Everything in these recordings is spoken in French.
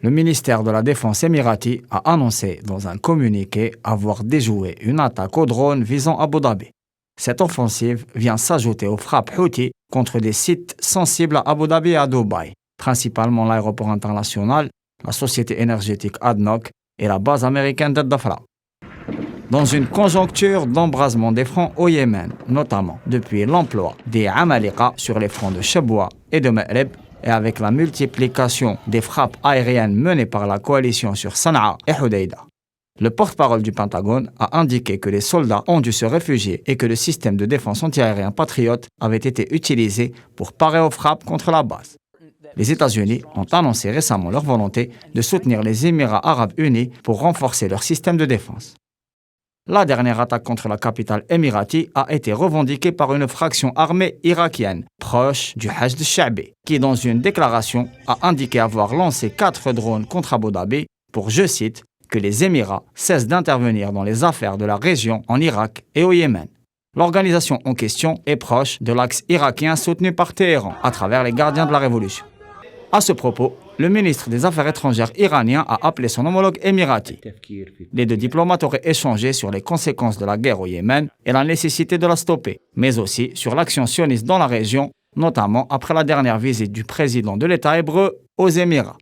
Le ministère de la Défense émirati a annoncé dans un communiqué avoir déjoué une attaque au drone visant Abu Dhabi. Cette offensive vient s'ajouter aux frappes Houthi contre des sites sensibles à Abu Dhabi et à Dubaï, principalement l'aéroport international, la société énergétique ADNOC et la base américaine d'Al-Dhafra. Dans une conjoncture d'embrasement des fronts au Yémen, notamment depuis l'emploi des Amalika sur les fronts de Chabwa et de Ma'rib, et avec la multiplication des frappes aériennes menées par la coalition sur Sanaa et Hodeïda. Le porte-parole du Pentagone a indiqué que les soldats ont dû se réfugier et que le système de défense antiaérien Patriot avait été utilisé pour parer aux frappes contre la base. Les États-Unis ont annoncé récemment leur volonté de soutenir les Émirats arabes unis pour renforcer leur système de défense. La dernière attaque contre la capitale émirati a été revendiquée par une fraction armée irakienne, proche du Hashd al-Sha'bi, qui dans une déclaration a indiqué avoir lancé 4 drones contre Abu Dhabi pour, je cite, que les Émirats cessent d'intervenir dans les affaires de la région en Irak et au Yémen. L'organisation en question est proche de l'axe irakien soutenu par Téhéran à travers les gardiens de la révolution. À ce propos, le ministre des Affaires étrangères iranien a appelé son homologue émirati. Les deux diplomates auraient échangé sur les conséquences de la guerre au Yémen et la nécessité de la stopper, mais aussi sur l'action sioniste dans la région, notamment après la dernière visite du président de l'État hébreu aux Émirats.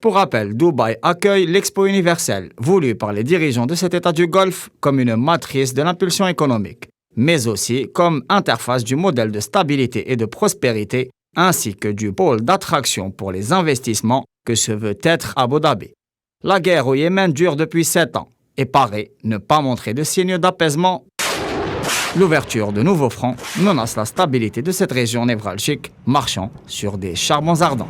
Pour rappel, Dubaï accueille l'Expo universelle, voulue par les dirigeants de cet État du Golfe comme une matrice de l'impulsion économique, mais aussi comme interface du modèle de stabilité et de prospérité ainsi que du pôle d'attraction pour les investissements que se veut être Abu Dhabi. La guerre au Yémen dure depuis 7 ans et paraît ne pas montrer de signes d'apaisement. L'ouverture de nouveaux fronts menace la stabilité de cette région névralgique, marchant sur des charbons ardents.